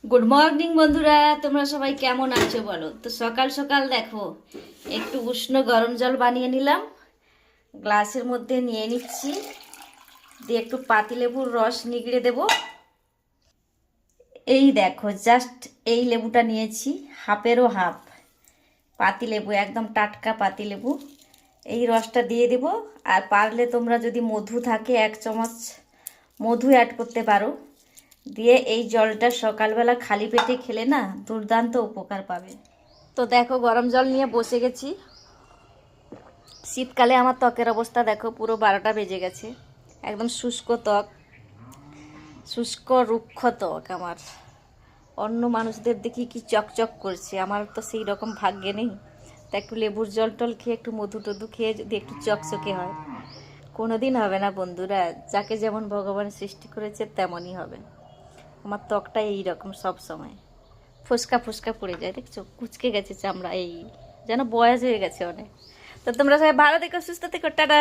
Good morning বন্ধুরা, তোমরা সবাই কেমন আছো বলো তো। সকাল সকাল দেখো একটু উষ্ণ গরম জল বানিয়ে নিলাম, গ্লাসের মধ্যে নিয়ে নিচ্ছি, দিয়ে একটু পাতিলেবুর রস নিগড়ে দেব। এই দেখো জাস্ট এই লেবুটা নিয়েছি, হাফেরও হাফ পাতিলেবু, একদম টাটকা পাতিলেবু। এই রসটা দিয়ে দেব। আর পারলে তোমরা যদি মধু থাকে 1 চামচ মধু অ্যাড করতে পারো। দিয়ে এই জলটা সকালবেলা খালি পেটে খেলে না দুর্দান্ত উপকার পাবে। তো দেখো গরম জল নিয়ে বসে গেছি। শীতকালে আমার ত্বকের অবস্থা দেখো, পুরো 12টা বেজে গেছে। একদম শুষ্ক ত্বক, শুষ্ক রুক্ষ ত্বক আমার। অন্য মানুষদের দেখি কি চকচক করছে, আমার তো সেই রকম ভাগ্যে নেই। তা একটু লেবুর জল টল খেয়ে, একটু মধু টধু খেয়ে যদি একটু চকচকে হয়, কোনোদিন হবে না বন্ধুরা। যাকে যেমন ভগবান সৃষ্টি করেছে তেমনই হবে। আমার ত্বকটা এইরকম সব সময় ফোসকা ফোসকা পড়ে যায়, দেখছো কুচকে গেছে চামড়া, এই যেন বয়স হয়ে গেছে অনেক। তো তোমরা সবাই ভালো থেকো, সুস্থ থেকো, টাটা।